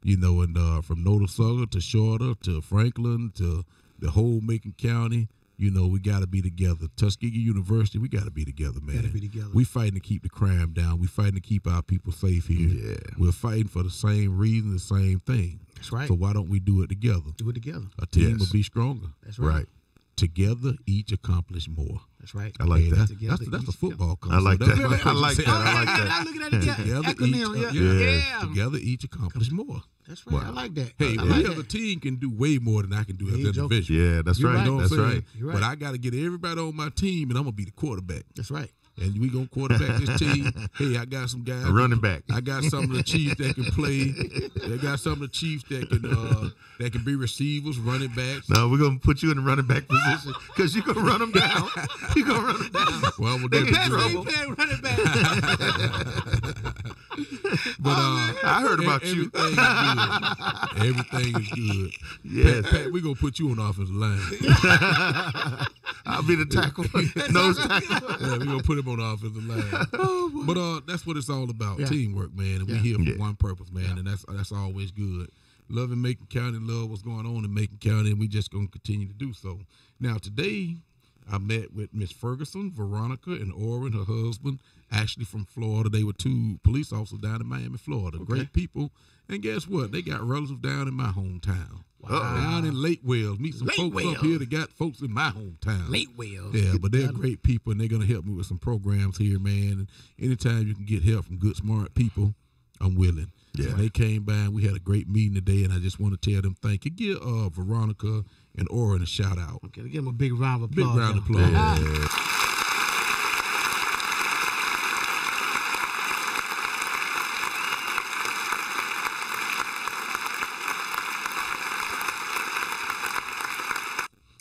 You know, and from Notasulga to Shorter to Franklin to the whole Macon County, you know, we got to be together. Tuskegee University, we got to be together, man. Gotta be together. We fighting to keep the crime down. We fighting to keep our people safe here. Yeah. We're fighting for the same reason, the same thing. That's right. So why don't we do it together? Do it together. A team Yes. will be stronger. That's right. Right. Together, each accomplish more. That's right. I like Hey, that. That's a football coach. I like So that's that. what I like that. I like I'm that. looking at it. Yeah. Together, Acronym. each, Yeah. together, each accomplish more. That's right. Wow. I like that. Hey, I we like as a that. team can do way more than I can do as ain't an joking. individual. Yeah, that's You're right. right. You know what That's I'm saying? right. You're But right. I got to get everybody on my team, and I'm gonna be the quarterback. That's right. And we gonna quarterback this team. Hey, I got some guys. A running back. I got some of the Chiefs that can play. I got some of the Chiefs that can be receivers, running backs. No, we're gonna put you in the running back position because you're gonna run them down. You're gonna run them down. Well, I'm They gonna in do it. trouble. Playing running back. But I heard about you. Everything is good. Yes. Pat, we're gonna put you on the offensive line. I'll be the tackle, nose tackle. Yeah, we're gonna put him on the offensive line. But that's what it's all about. Yeah. Teamwork, man. And Yeah. we're here for Yeah. one purpose, man, and that's always good. Loving Macon County, love what's going on in Macon County, and we just gonna continue to do so. Now today I met with Miss Ferguson, Veronica, and Orrin, her husband, actually from Florida. They were two police officers down in Miami, Florida. Great people. And guess what? They got relatives down in my hometown. Down in Lake Wales. Meet some Lake folks Wales. up here that got folks in my hometown. Late Wales. Yeah, but they're great people, and they're going to help me with some programs here, man. And anytime you can get help from good, smart people, I'm willing. Yeah. And they came by, and we had a great meeting today, and I just want to tell them thank you. Give Veronica and Orrin a shout-out. Okay, give him a big round of Big applause. round of y'all. applause.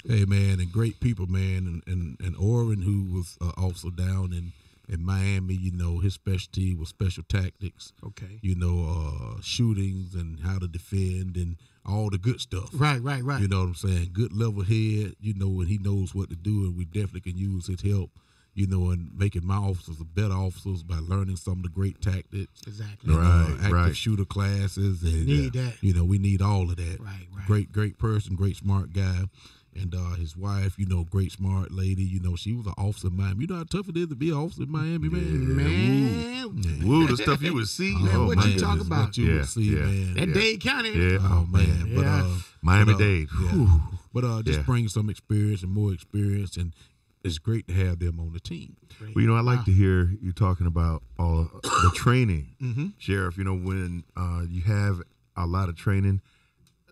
Hey, man, and great people, man. And Orrin, who was also down in in Miami, you know, his specialty was special tactics. Okay. You know, shootings and how to defend and all the good stuff. Right. You know what I'm saying? Good level head, you know, and he knows what to do, and we definitely can use his help, you know, in making my officers better officers by learning some of the great tactics. Exactly. Active shooter classes. And, Need that. You know, we need all of that. Right. Great person, great smart guy. And his wife, you know, great smart lady. You know, she was an officer in Miami. You know how tough it is to be an officer in Miami, man? Woo, the stuff you would see. Man, what you talk about? What you would see, man. That Dade County. Yeah. Oh, man. Yeah. Miami-Dade. Yeah. But just bring some experience and more experience, and it's great to have them on the team. Well, you know, I like to hear you talking about all the training, Sheriff. You know, when you have a lot of training,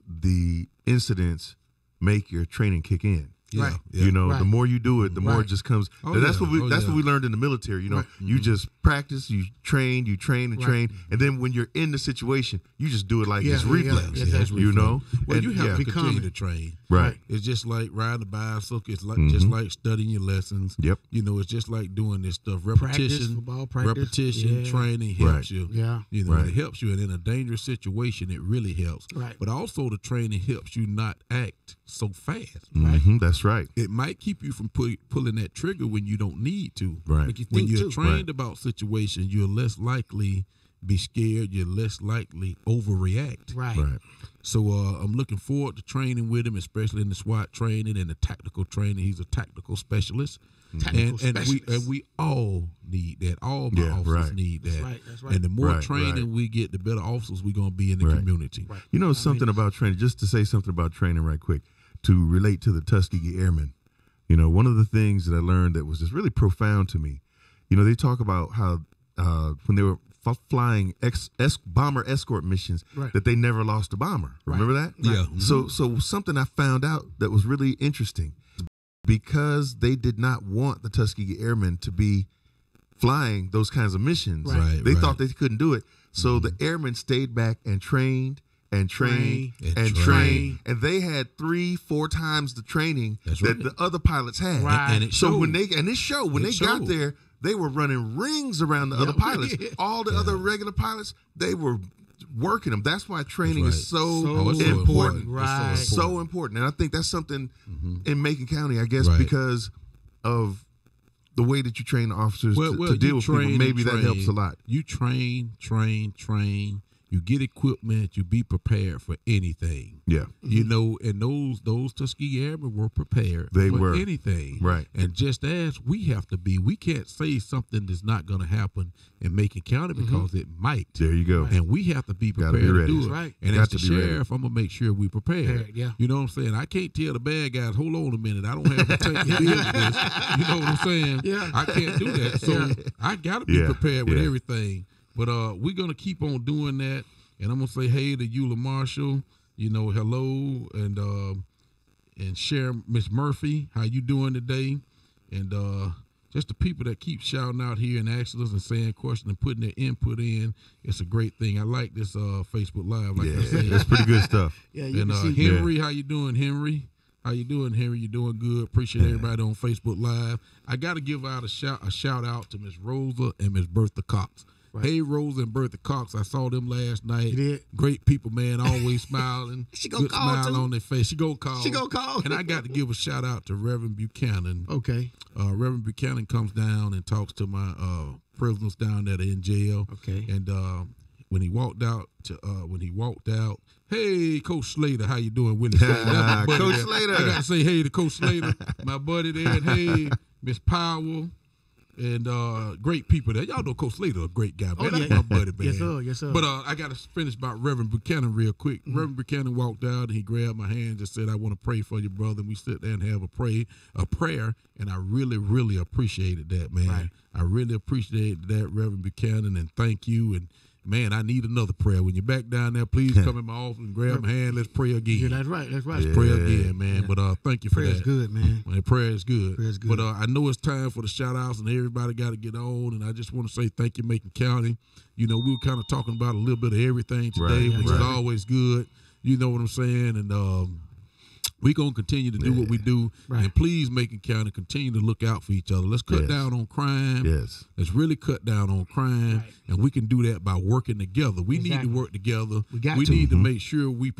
the incidents make your training kick in. Right. You know, the more you do it, the more it just comes. Oh, that's yeah. what we learned in the military. You know, you just practice, you train, and then when you're in the situation, you just do it like it's reflex. Exactly. You know, Well, and, you have to continue to train. Right. It's just like riding a bicycle. It's like just like studying your lessons. Yep. You know, it's just like doing this stuff. Football practice. Repetition, training helps you. Yeah. You know, it helps you, and in a dangerous situation, it really helps. Right. But also, the training helps you not act so fast. That's right. It might keep you from pulling that trigger when you don't need to. Right. Make you When think you're too. trained about situations, you're less likely be scared. You're less likely overreact. Right. So I'm looking forward to training with him, especially in the SWAT training and the tactical training. He's a tactical specialist. And we all need that. All my officers need that. That's right. And the more training we get, the better officers we're going to be in the community. Right. You know, something about training, just to say something about training right quick, to relate to the Tuskegee Airmen. You know, one of the things that I learned that was just really profound to me, you know, they talk about how when they were flying bomber escort missions, that they never lost a bomber. Remember that? Yeah. So something I found out that was really interesting, because they did not want the Tuskegee Airmen to be flying those kinds of missions. They thought they couldn't do it. So the airmen stayed back and trained and trained and trained, and they had 3-4 times the training that the other pilots had. And it so showed. when they got there, they were running rings around the other pilots. All the other regular pilots, they were working them. That's why training is so important. So important. And I think that's something in Macon County, I guess, because of the way that you train the officers to deal with people. Maybe that helps a lot. You train. You get equipment. You be prepared for anything. Yeah. You know, and those Tuskegee Airmen were prepared for anything. Right. And just as we have to be, we can't say something that's not going to happen in Macon County because it might. There you go. And we have to be prepared be to do ready. it. Right. And as the sheriff, I'm going to make sure we prepared. Yeah. You know what I'm saying? I can't tell the bad guys, hold on a minute, I don't have to take the deal with this. You know what I'm saying? Yeah. I can't do that. So I got to be prepared with everything. But we're going to keep on doing that. And I'm going to say hey to Eula Marshall, you know, hello, and Sheriff Miss Murphy, how you doing today? And just the people that keep shouting out here and asking us and saying questions and putting their input in, it's a great thing. I like this Facebook Live. Like I said. That's pretty good stuff. You And can see Henry, how you doing, Henry? How you doing, Henry? You doing good? Appreciate everybody on Facebook Live. I got to give out a shout out to Miss Rosa and Miss Bertha Cox. Right. Hey, Rosa and Bertha Cox, I saw them last night. You did? Great people, man, always smiling. She gonna good call, smile too? on their face. She gonna call. And I got to give a shout out to Reverend Buchanan. Okay. Reverend Buchanan comes down and talks to my prisoners down that are in jail. Okay. And when he walked out, hey, Coach Slater, how you doing? Willie Slater, that's my buddy Coach there. Slater. I got to say hey to Coach Slater, my buddy there. And hey, Miss Powell. And great people there. Y'all know Coach Slater, a great guy, man. That's my buddy, man. Yes, sir. But I got to finish about Reverend Buchanan real quick. Reverend Buchanan walked out and he grabbed my hand and said, I want to pray for you, brother. And we sit there and have a prayer. And I really, really appreciated that, man. Right. I really appreciated that, Reverend Buchanan, and thank you. And man, I need another prayer. When you're back down there, please come in my office and grab my hand. Let's pray again. Yeah, that's right. Let's pray again, man. But thank you for Prayer that. is good, man. Prayer is good. Prayer is good. But I know it's time for the shout outs and everybody got to get on. And I just want to say thank you, Macon County. You know, we were kind of talking about a little bit of everything today, which is always good. You know what I'm saying? And We're going to continue to do what we do. Right. And please, Macon County, continue to look out for each other. Let's cut down on crime. Yes. Let's really cut down on crime. Right. And we can do that by working together. We need Exactly. to work together. We need to make sure we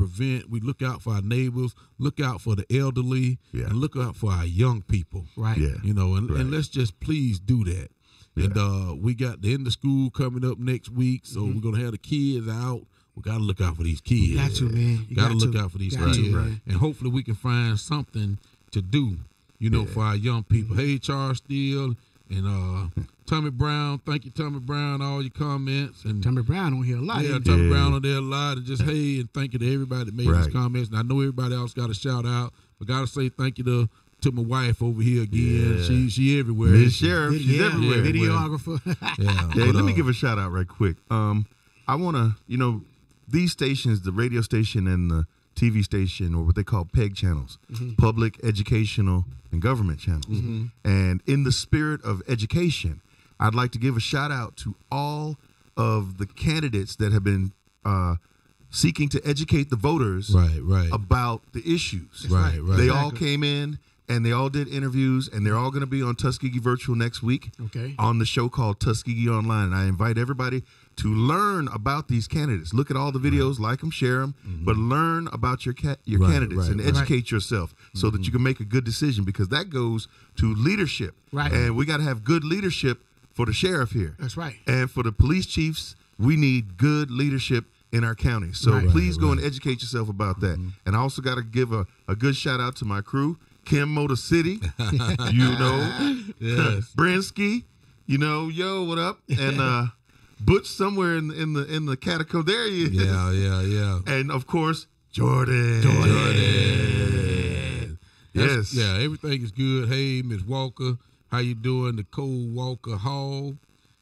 look out for our neighbors, look out for the elderly, and look out for our young people. Right. Yeah. You know, and let's just please do that. Yeah. And we got the end of school coming up next week, so we're going to have the kids out. We got to look out for these kids. You got to, man. You Got to got look to. out for these Got kids. to, man. And hopefully we can find something to do, you know, for our young people. Hey, Charles Steele and Tommy Brown. Thank you, Tommy Brown, all your comments. And Tommy Brown on here a lot. yeah, isn't he? Tommy Brown on there a lot. And just, hey, and thank you to everybody that made these Right. comments. And I know everybody else got a shout out, but got to say thank you to my wife over here again. Yeah. She everywhere. Miss Sheriff, she's Yeah, everywhere. videographer. Yeah, Hey, but, let me give a shout out right quick. I want to, these stations, the radio station and the TV station, or what they call PEG channels, public, educational, and government channels. And in the spirit of education, I'd like to give a shout out to all of the candidates that have been seeking to educate the voters right. about the issues. Right. They all came in and they all did interviews, and they're all going to be on Tuskegee Virtual next week Okay. on the show called Tuskegee Online. And I invite everybody to learn about these candidates. Look at all the videos, like them, share them, but learn about your candidates and educate yourself so that you can make a good decision, because that goes to leadership. Right. And we got to have good leadership for the sheriff here. That's right. And for the police chiefs, we need good leadership in our county. So Right. please go and educate yourself about that. And I also got to give a good shout out to my crew, Kim Motor City, Yes. Brinsky, yo, what up? And Butch somewhere in the catacomb. There he is. Yeah. And of course, Jordan. Yes. Yeah, everything is good. Hey, Miss Walker, how you doing? Nicole Walker Hall.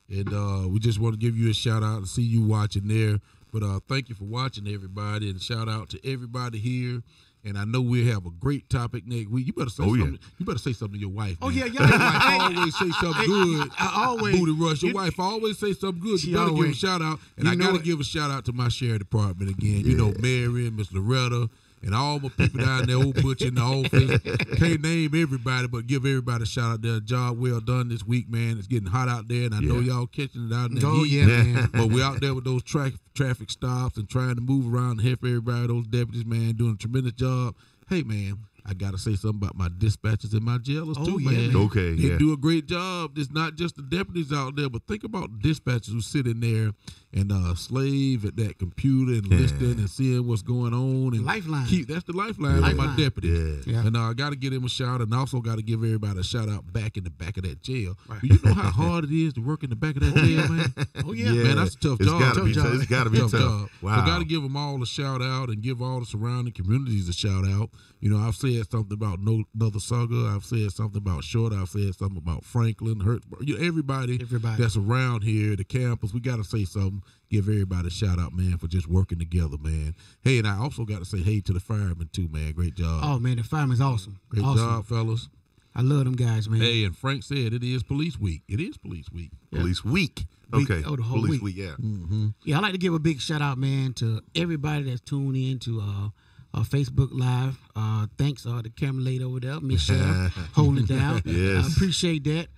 And we just want to give you a shout out and see you watching there. But thank you for watching, everybody, and shout out to everybody here. And I know we'll have a great topic next week. You better say something. You better say something to your wife. Oh, man. yeah. Your wife always say something good. I always. Booty Rush. Your wife always say something good. She You better give a always- shout out. And You I know got to it. give a shout out to my sheriff department again. You know, Mary and Miss Loretta and all my people down there, old Butch in the office. Can't name everybody, but give everybody a shout out there. Job well done this week, man. It's getting hot out there, and I know y'all catching it out in the Oh, heat. yeah, man. But we're out there with those traffic stops and trying to move around and help everybody. Those deputies, man, doing a tremendous job. Hey, man, I got to say something about my dispatchers and my jailers, Oh, too, yeah, man. man. Okay, They yeah. do a great job. It's not just the deputies out there, but think about the dispatchers who sit in there and slave at that computer and listening and seeing what's going on. And Lifeline. That's the lifeline of my Lifeline. deputies. Yeah. And I got to give them a shout, and also got to give everybody a shout out back in the back of that jail. Right. Do you know how hard it is to work in the back of that jail, man? Oh, yeah. Man, that's a tough job. It's got to be tough. job. Wow. So got to give them all a shout out and give all the surrounding communities a shout out. I've said something about Nothasega. I've said something about Short. I've said something about Franklin, Hurtsburg. Everybody that's around here, the campus, we got to say something. Give everybody a shout out, man, for just working together, man. Hey, and I also got to say hey to the firemen too, man. Great job. Oh, man, the fireman's awesome. Great awesome. job, fellas. I love them guys, man. Hey, and Frank said it is police week. It is police week. Police week. Week. Okay. Oh, the whole Police week. yeah. Yeah, I'd like to give a big shout out, man, to everybody that's tuned in to Facebook Live. Thanks to camera lady over there, Miss Sheriff, holding it down. Yes. I appreciate that.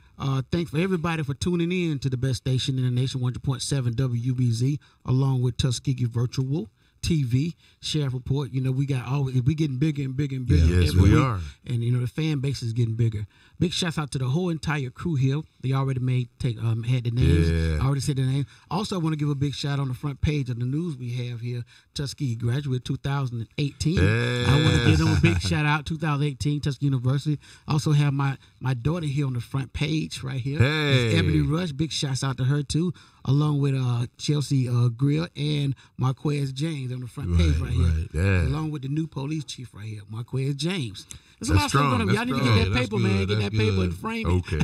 Thanks for everybody for tuning in to the best station in the nation, 100.7 WBZ, along with Tuskegee Virtual TV, Sheriff Report. We getting bigger and bigger and bigger. Yes, every we week. are. And the fan base is getting bigger. Big shouts out to the whole entire crew here. They already had the names. Yeah. I already said the name. Also, I want to give a big shout on the front page of the news we have here. Tuskegee graduate 2018. I want to give them a big shout out. 2018 Tuskegee University. Also have my daughter here on the front page right here. Hey. It's Ebony Rush. Big shouts out to her too, along with Chelsea Grill and Marquez James on the front page right here. Yeah. Along with the new police chief right here, Marquez James. There's a That's lot of stuff strong. going on. Y'all need to That's get that strong. paper, That's man. good. Get That's that paper good. and frame it. Okay.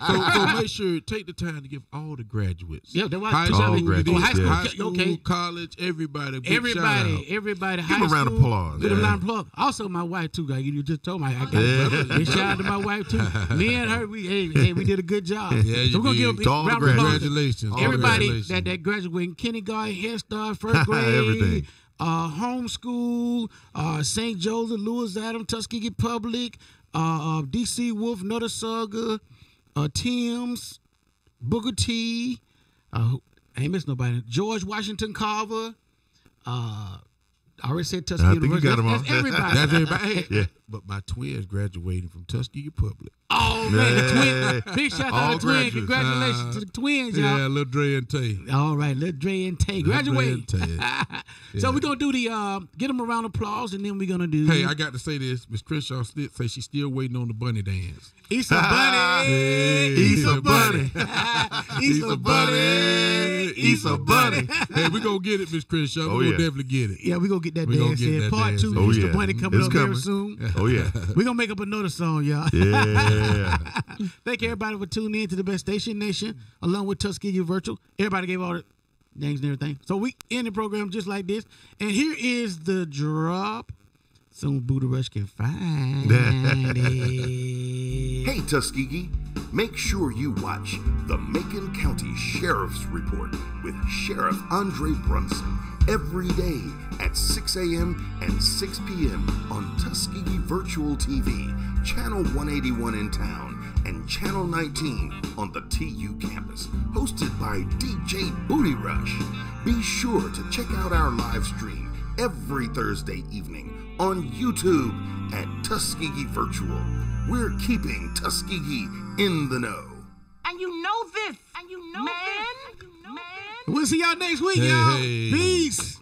So make sure, take the time to give all the graduates. Yeah, that's why high all school, graduates, high school, yeah. high school, okay. college, everybody. Big shout out. Everybody. Give 'em high a round of school, applause. Give 'em a Yeah. round of applause. Also, my wife too. Like you just told me, I got big shout out to my wife too. Me and her, we did a good job. Yeah, you so we're gonna did. give a big To all the round of applause. Congratulations. Everybody Congratulations. that graduated in kindergarten, Head Start, first grade, Everything. Homeschool, St. Joseph, Lewis Adams, Tuskegee Public, DC Wolf, Notasulga, Tim's, Booker T. I ain't missing nobody. George Washington Carver. I already said Tuskegee I think you University. got them all. That's everybody. That's everybody. Hey, Yeah. But my twins graduating from Tuskegee Public. Oh, man, the Yeah. twin. Big shout All out to the twins. graduates. Congratulations to the twins, y'all. Yeah, Lil Dre and Tay. All right, let Dre and Tay graduate. Dre and So we're going to do the, get them a round of applause, and then we're going to do. Hey, I got to say this. Miss Crenshaw say she's still waiting on the bunny dance. Easter Bunny. Easter Bunny. Easter Bunny. Easter Bunny. Hey, we're going to get it, Miss Crenshaw. Oh, We're going yeah. to definitely get it. Yeah, we're going to get that We gonna dance get in. that Part dance 2, in. Oh, Easter yeah. Bunny coming It's up coming. very soon. Oh, yeah. We're going to make up another song, y'all. Yeah. Thank everybody for tuning in to the Best Station Nation, along with Tuskegee Virtual. Everybody gave all the names and everything. So we end the program just like this. And here is the drop. Soon Buddha Rush can find it. Hey Tuskegee, make sure you watch the Macon County Sheriff's Report with Sheriff Andre Brunson every day at 6 a.m. and 6 p.m. on Tuskegee Virtual TV, Channel 181 in town, and Channel 19 on the TU campus, hosted by DJ Booty Rush. Be sure to check out our live stream every Thursday evening on YouTube at Tuskegee Virtual. We're keeping Tuskegee in the know. And you know this. And you know this. And you know this. We'll see y'all next week, Hey, y'all. hey. Peace.